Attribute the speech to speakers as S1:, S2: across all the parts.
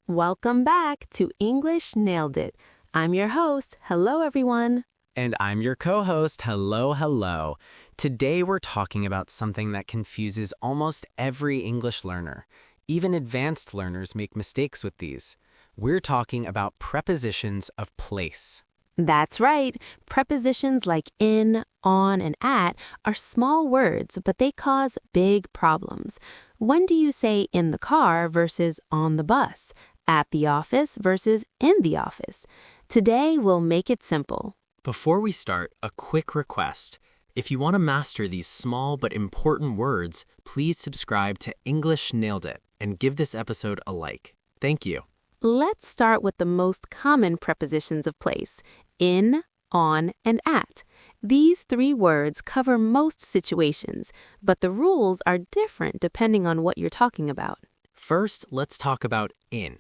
S1: Welcome back to English Nailed It. I'm your host. Hello, everyone.
S2: And I'm your co-host. Hello. Today we're talking about something that confuses almost every English learner. Even advanced learners make mistakes with these. We're talking about prepositions of place.
S1: That's right. Prepositions like in, on, and at are small words, but they cause big problems. When do you say in the car versus on the bus? At the office versus in the office? Today, we'll make it simple.
S2: Before we start, a quick request. If you want to master these small but important words, please subscribe to English Nailed It and give this episode a like. Thank you.
S1: Let's start with the most common prepositions of place: in, on, and at. These three words cover most situations, but the rules are different depending on what you're talking about.
S2: First, let's talk about in.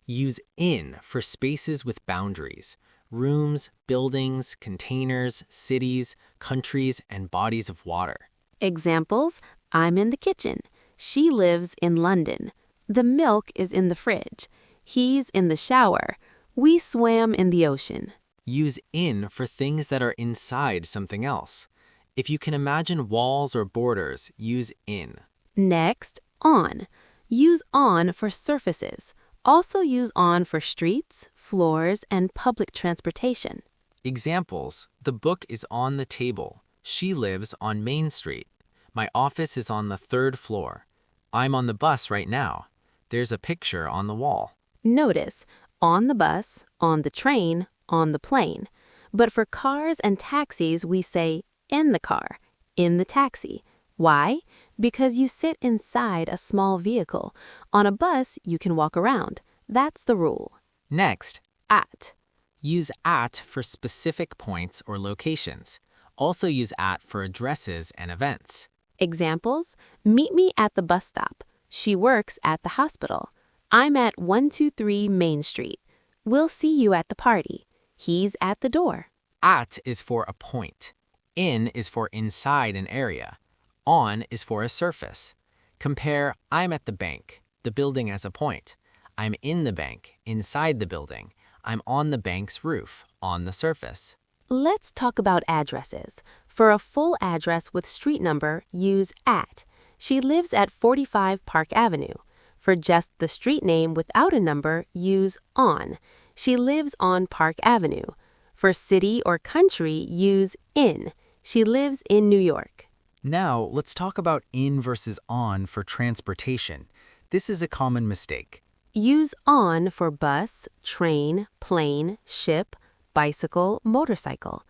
S2: Use in for spaces with boundaries: rooms, buildings, containers, cities, countries, and bodies of water.
S1: Examples: I'm in the kitchen. She lives in London. The milk is in the fridge. He's in the shower. We swam in the ocean.
S2: Use in for things that are inside something else. If you can imagine walls or borders, use in.
S1: Next, on. Use on for surfaces. Also use on for streets, floors, and public transportation.
S2: Examples: the book is on the table. She lives on Main Street. My office is on the 3rd floor. I'm on the bus right now. There's a picture on the wall.
S1: Notice, on the bus, on the train, on the plane. But for cars and taxis, we say in the car, in the taxi. Why? Because you sit inside a small vehicle. On a bus, you can walk around. That's the rule.
S2: Next,
S1: At.
S2: use at for specific points or locations. Also use at for addresses and events.
S1: Examples: meet me at the bus stop. She works at the hospital. I'm at 123 Main Street. We'll see you at the party. He's at the door.
S2: At is for a point. In is for inside an area. On is for a surface. Compare I'm at the bank, the building as a point. I'm in the bank, inside the building. I'm on the bank's roof, on the surface.
S1: Let's talk about addresses. For a full address with street number, use at. She lives at 45 Park Avenue. For just the street name without a number, use on. She lives on Park Avenue. For city or country, use in. She lives in New York.
S2: Now, let's talk about in versus on for transportation. This is a common mistake.
S1: Use on for bus, train, plane, ship, bicycle, motorcycle.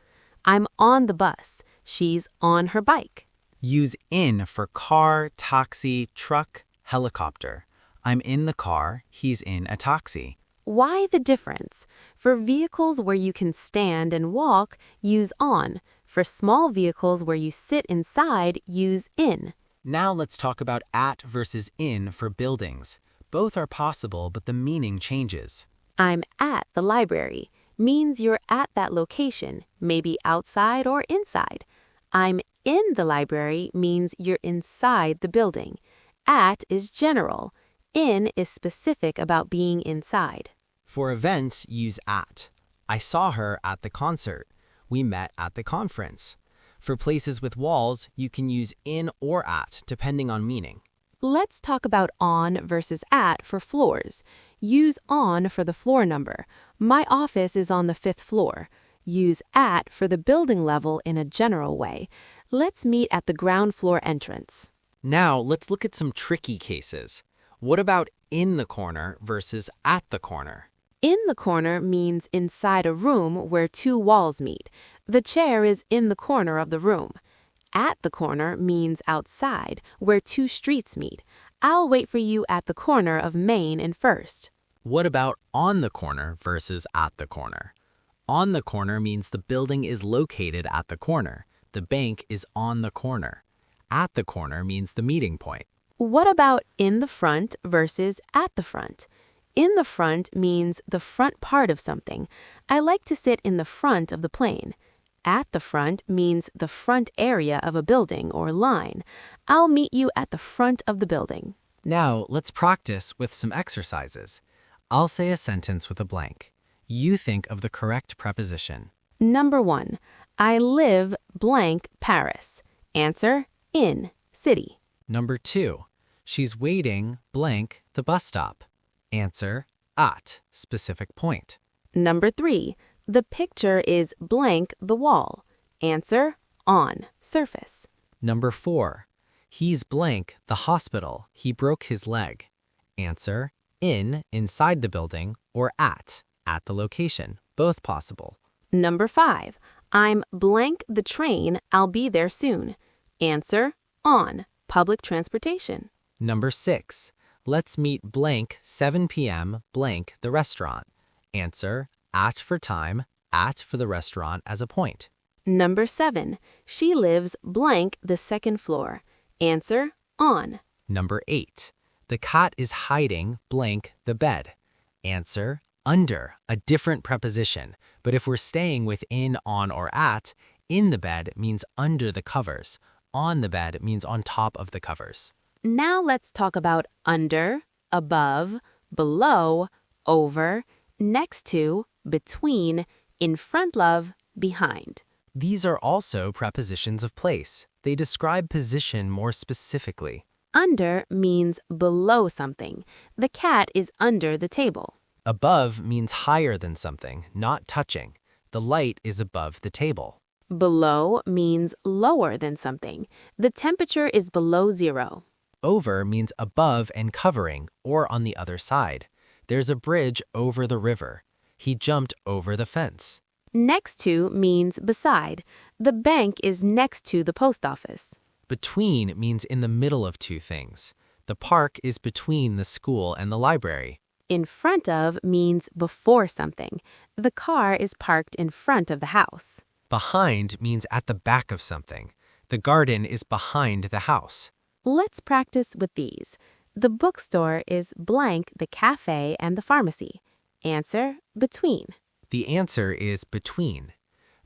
S1: I'm on the bus. She's on her bike.
S2: Use in for car, taxi, truck, helicopter. I'm in the car, he's in a taxi.
S1: Why the difference? For vehicles where you can stand and walk, use on. For small vehicles where you sit inside, use in.
S2: Now let's talk about at versus in for buildings. Both are possible, but the meaning changes.
S1: I'm at the library means you're at that location, maybe outside or inside. I'm in the library means you're inside the building. At is general. In is specific about being inside.
S2: For events, use at. I saw her at the concert. We met at the conference. For places with walls, you can use in or at, depending on meaning.
S1: Let's talk about on versus at for floors. Use on for the floor number. My office is on the 5th floor. Use at for the building level in a general way. Let's meet at the ground floor entrance.
S2: Now, let's look at some tricky cases. What about in the corner versus at the corner?
S1: In the corner means inside a room where two walls meet. The chair is in the corner of the room. At the corner means outside, where two streets meet. I'll wait for you at the corner of Main and First.
S2: What about on the corner versus at the corner? On the corner means the building is located at the corner. The bank is on the corner. At the corner means the meeting point.
S1: What about in the front versus at the front? In the front means the front part of something. I like to sit in the front of the plane. At the front means the front area of a building or line. I'll meet you at the front of the building.
S2: Now, let's practice with some exercises. I'll say a sentence with a blank. You think of the correct preposition.
S1: Number 1. I live blank Paris. Answer, in, city.
S2: Number 2. She's waiting blank the bus stop. Answer, at, specific point.
S1: Number 3. The picture is blank the wall. Answer, on, surface.
S2: Number 4. He's blank the hospital. He broke his leg. Answer, in, inside the building, or at the location. Both possible.
S1: Number 5. I'm blank the train. I'll be there soon. Answer, on, public transportation.
S2: Number 6. Let's meet blank 7 p.m. blank the restaurant. Answer, at for time, at for the restaurant as a point.
S1: Number 7. She lives blank the second floor. Answer, on.
S2: Number 8. The cat is hiding blank the bed. Answer, under, a different preposition. But if we're staying within, on, or at, in the bed means under the covers. On the bed means on top of the covers.
S1: Now let's talk about under, above, below, over, next to, between, in front of, behind.
S2: These are also prepositions of place. They describe position more specifically.
S1: Under means below something. The cat is under the table.
S2: Above means higher than something, not touching. The light is above the table.
S1: Below means lower than something. The temperature is below 0.
S2: Over means above and covering, or on the other side. There's a bridge over the river. He jumped over the fence.
S1: Next to means beside. The bank is next to the post office.
S2: Between means in the middle of two things. The park is between the school and the library.
S1: In front of means before something. The car is parked in front of the house.
S2: Behind means at the back of something. The garden is behind the house.
S1: Let's practice with these. The bookstore is blank the cafe and the pharmacy. Answer, between.
S2: The answer is between.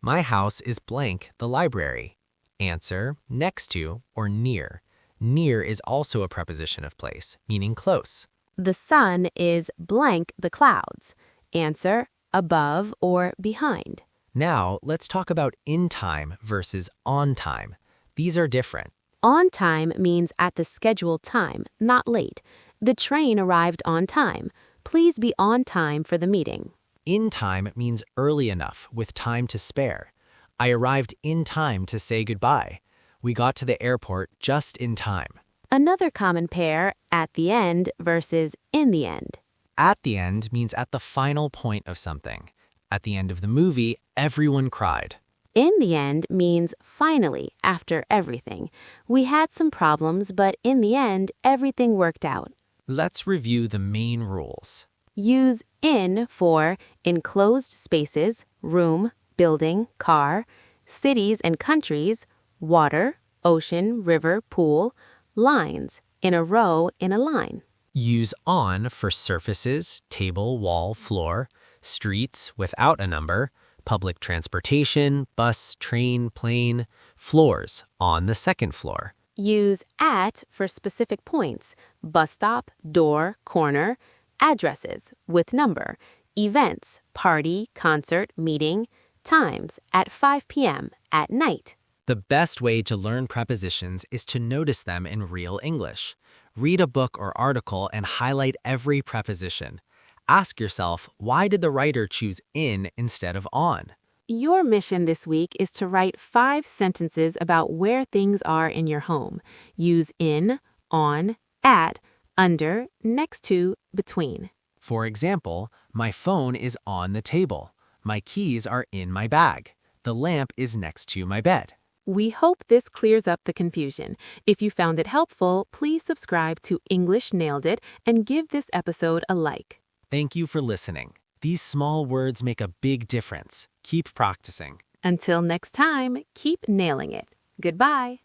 S2: My house is blank the library. Answer, next to or near. Near is also a preposition of place, meaning close.
S1: The sun is blank the clouds. Answer, above or behind.
S2: Now, let's talk about in time versus on time. These are different.
S1: On time means at the scheduled time, not late. The train arrived on time. Please be on time for the meeting.
S2: In time means early enough, with time to spare. I arrived in time to say goodbye. We got to the airport just in time.
S1: Another common pair, at the end versus in the end.
S2: At the end means at the final point of something. At the end of the movie, everyone cried.
S1: In the end means finally, after everything. We had some problems, but in the end, everything worked out.
S2: Let's review the main rules.
S1: Use in for enclosed spaces, room, building, car, cities and countries, water, ocean, river, pool, lines, in a row, in a line.
S2: Use on for surfaces, table, wall, floor, streets without a number, public transportation, bus, train, plane, floors on the second floor.
S1: Use at for specific points, bus stop, door, corner, addresses with number, events, party, concert, meeting, times at 5 p.m. at night.
S2: The best way to learn prepositions is to notice them in real English. Read a book or article and highlight every preposition. Ask yourself, why did the writer choose in instead of on?
S1: Your mission this week is to write 5 sentences about where things are in your home. Use in, on, at, under, next to, between.
S2: For example, my phone is on the table. My keys are in my bag. The lamp is next to my bed.
S1: We hope this clears up the confusion. If you found it helpful, please subscribe to English Nailed It and give this episode a like.
S2: Thank you for listening. These small words make a big difference. Keep practicing.
S1: Until next time, keep nailing it. Goodbye.